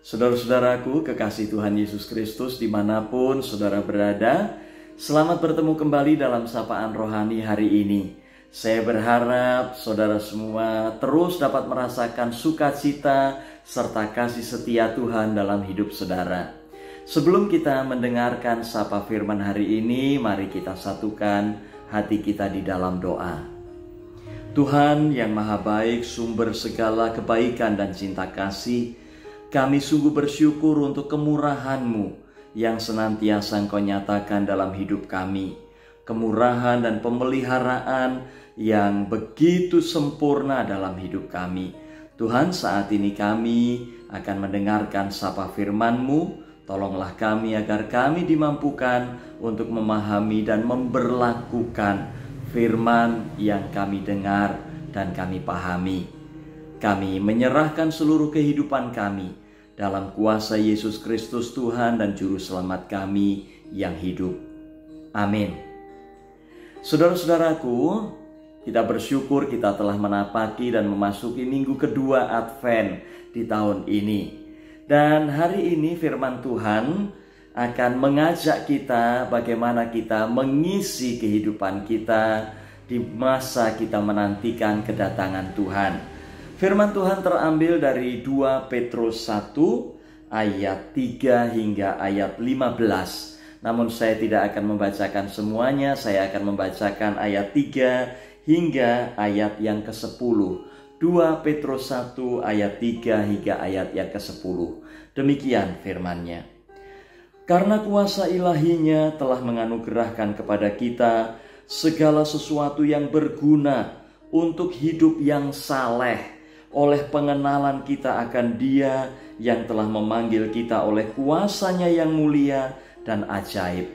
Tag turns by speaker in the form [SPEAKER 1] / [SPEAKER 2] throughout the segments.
[SPEAKER 1] Saudara-saudaraku, kekasih Tuhan Yesus Kristus dimanapun saudara berada, selamat bertemu kembali dalam Sapaan Rohani hari ini. Saya berharap saudara semua terus dapat merasakan sukacita serta kasih setia Tuhan dalam hidup saudara. Sebelum kita mendengarkan Sapa Firman hari ini, mari kita satukan hati kita di dalam doa. Tuhan yang Maha Baik, sumber segala kebaikan dan cinta kasih, kami sungguh bersyukur untuk kemurahan-Mu yang senantiasa Engkau nyatakan dalam hidup kami. Kemurahan dan pemeliharaan yang begitu sempurna dalam hidup kami. Tuhan, saat ini kami akan mendengarkan Sapa Firman-Mu. Tolonglah kami agar kami dimampukan untuk memahami dan memberlakukan firman yang kami dengar dan kami pahami. Kami menyerahkan seluruh kehidupan kami dalam kuasa Yesus Kristus Tuhan dan Juru Selamat kami yang hidup. Amin. Saudara-saudaraku, kita bersyukur kita telah menapaki dan memasuki minggu kedua Advent di tahun ini. Dan hari ini firman Tuhan akan mengajak kita bagaimana kita mengisi kehidupan kita di masa kita menantikan kedatangan Tuhan. Firman Tuhan terambil dari 2 Petrus 1 ayat 3 hingga ayat 15. Namun saya tidak akan membacakan semuanya, saya akan membacakan ayat 3 hingga ayat yang ke-10. 2 Petrus 1 ayat 3 hingga ayat yang ke-10. Demikian firman-Nya. Karena kuasa ilahinya telah menganugerahkan kepada kita segala sesuatu yang berguna untuk hidup yang saleh, oleh pengenalan kita akan Dia yang telah memanggil kita oleh kuasa-Nya yang mulia dan ajaib.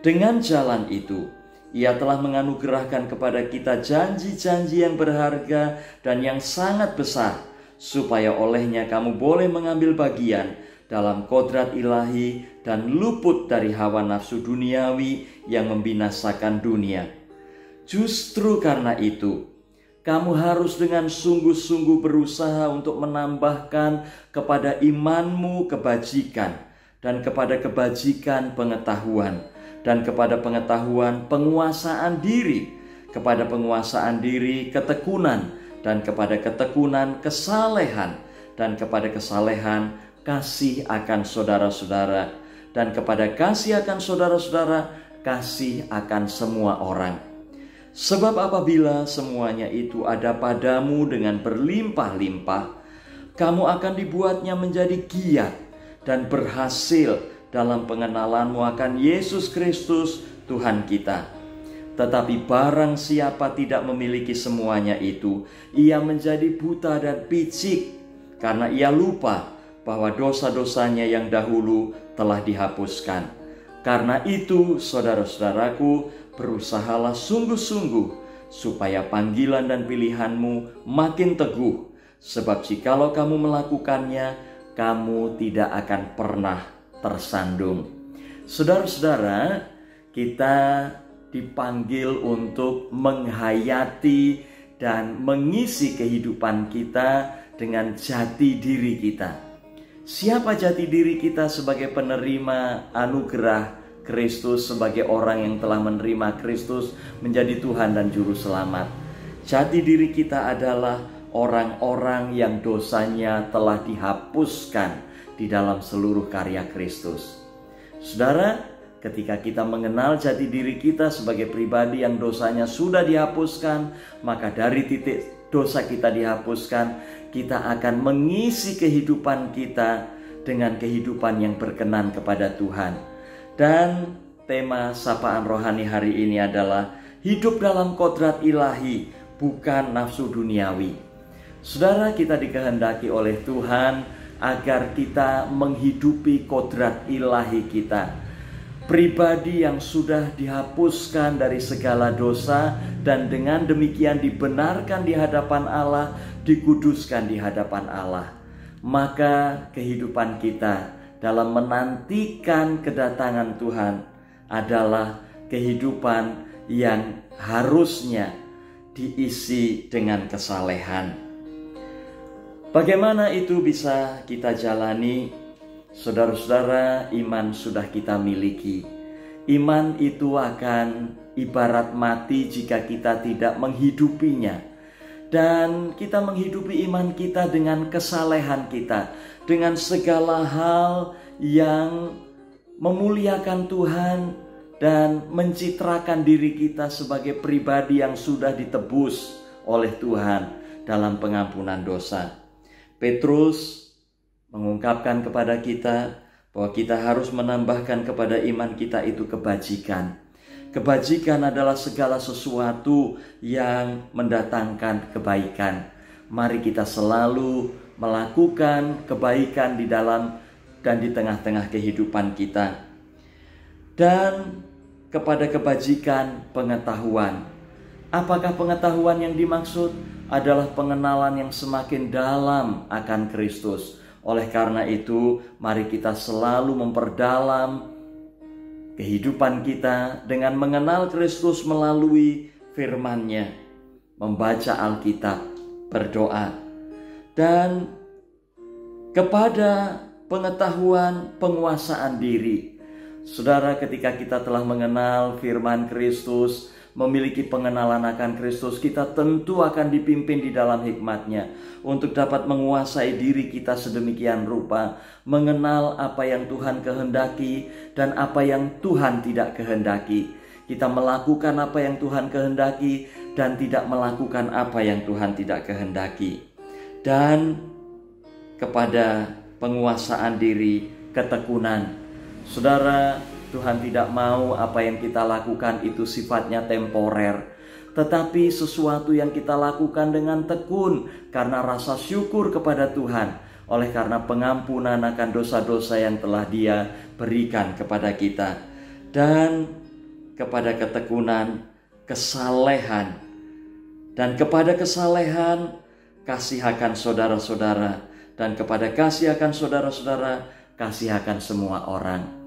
[SPEAKER 1] Dengan jalan itu, Ia telah menganugerahkan kepada kita janji-janji yang berharga dan yang sangat besar, supaya olehnya kamu boleh mengambil bagian dalam kodrat ilahi dan luput dari hawa nafsu duniawi yang membinasakan dunia. Justru karena itu, kamu harus dengan sungguh-sungguh berusaha untuk menambahkan kepada imanmu kebajikan, dan kepada kebajikan pengetahuan, dan kepada pengetahuan penguasaan diri, kepada penguasaan diri ketekunan, dan kepada ketekunan kesalehan, dan kepada kesalehan kasih akan saudara-saudara, dan kepada kasih akan saudara-saudara kasih akan semua orang. Sebab apabila semuanya itu ada padamu dengan berlimpah-limpah, kamu akan dibuatnya menjadi giat dan berhasil dalam pengenalanmu akan Yesus Kristus Tuhan kita. Tetapi barang siapa tidak memiliki semuanya itu, ia menjadi buta dan picik, karena ia lupa bahwa dosa-dosanya yang dahulu telah dihapuskan. Karena itu, saudara-saudaraku, berusahalah sungguh-sungguh supaya panggilan dan pilihanmu makin teguh. Sebab jikalau kamu melakukannya, kamu tidak akan pernah tersandung. Saudara-saudara, kita dipanggil untuk menghayati dan mengisi kehidupan kita dengan jati diri kita. Siapa jati diri kita sebagai penerima anugerah Kristus, sebagai orang yang telah menerima Kristus menjadi Tuhan dan Juru Selamat? Jati diri kita adalah orang-orang yang dosanya telah dihapuskan di dalam seluruh karya Kristus. Saudara, ketika kita mengenal jati diri kita sebagai pribadi yang dosanya sudah dihapuskan, maka dari titik dosa kita dihapuskan, kita akan mengisi kehidupan kita dengan kehidupan yang berkenan kepada Tuhan. Dan tema Sapaan Rohani hari ini adalah hidup dalam kodrat ilahi, bukan nafsu duniawi. Saudara, kita dikehendaki oleh Tuhan agar kita menghidupi kodrat ilahi kita. Pribadi yang sudah dihapuskan dari segala dosa dan dengan demikian dibenarkan di hadapan Allah, dikuduskan di hadapan Allah. Maka kehidupan kita dalam menantikan kedatangan Tuhan adalah kehidupan yang harusnya diisi dengan kesalehan. Bagaimana itu bisa kita jalani? Saudara-saudara, iman sudah kita miliki. Iman itu akan ibarat mati jika kita tidak menghidupinya. Dan kita menghidupi iman kita dengan kesalehan kita, dengan segala hal yang memuliakan Tuhan dan mencitrakan diri kita sebagai pribadi yang sudah ditebus oleh Tuhan dalam pengampunan dosa. Petrus mengungkapkan kepada kita bahwa kita harus menambahkan kepada iman kita itu kebajikan. Kebajikan adalah segala sesuatu yang mendatangkan kebaikan. Mari kita selalu melakukan kebaikan di dalam dan di tengah-tengah kehidupan kita. Dan kepada kebajikan pengetahuan. Apakah pengetahuan yang dimaksud? Adalah pengenalan yang semakin dalam akan Kristus. Oleh karena itu, mari kita selalu memperdalam kehidupan kita dengan mengenal Kristus melalui firman-Nya, membaca Alkitab, berdoa, dan kepada pengetahuan penguasaan diri. Saudara, ketika kita telah mengenal firman Kristus, memiliki pengenalan akan Kristus, kita tentu akan dipimpin di dalam hikmat-Nya untuk dapat menguasai diri kita sedemikian rupa, mengenal apa yang Tuhan kehendaki dan apa yang Tuhan tidak kehendaki. Kita melakukan apa yang Tuhan kehendaki dan tidak melakukan apa yang Tuhan tidak kehendaki. Dan kepada penguasaan diri, ketekunan. Saudara, Tuhan tidak mau apa yang kita lakukan itu sifatnya temporer, tetapi sesuatu yang kita lakukan dengan tekun karena rasa syukur kepada Tuhan, oleh karena pengampunan akan dosa-dosa yang telah Dia berikan kepada kita. Dan kepada ketekunan, kesalehan, dan kepada kesalehan, kasih akan saudara-saudara, dan kepada kasih akan saudara-saudara, kasih akan semua orang.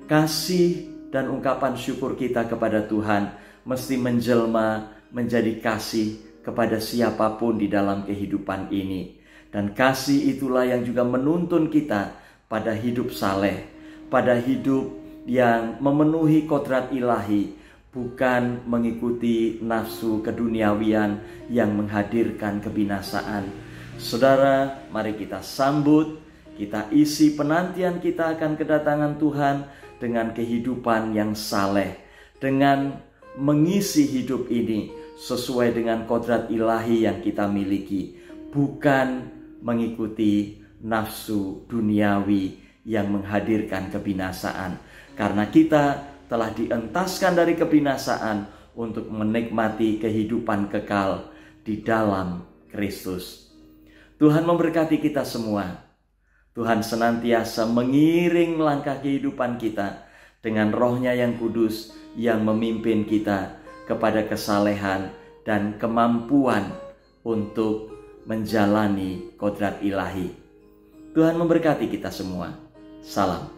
[SPEAKER 1] Kasih dan ungkapan syukur kita kepada Tuhan mesti menjelma menjadi kasih kepada siapapun di dalam kehidupan ini. Dan kasih itulah yang juga menuntun kita pada hidup saleh, pada hidup yang memenuhi kodrat ilahi, bukan mengikuti nafsu keduniawian yang menghadirkan kebinasaan. Saudara, mari kita sambut, kita isi penantian kita akan kedatangan Tuhan dengan kehidupan yang saleh, dengan mengisi hidup ini sesuai dengan kodrat ilahi yang kita miliki, bukan mengikuti nafsu duniawi yang menghadirkan kebinasaan. Karena kita telah dientaskan dari kebinasaan untuk menikmati kehidupan kekal di dalam Kristus. Tuhan memberkati kita semua. Tuhan senantiasa mengiring langkah kehidupan kita dengan Roh-Nya yang kudus yang memimpin kita kepada kesalehan dan kemampuan untuk menjalani kodrat ilahi. Tuhan memberkati kita semua. Salam.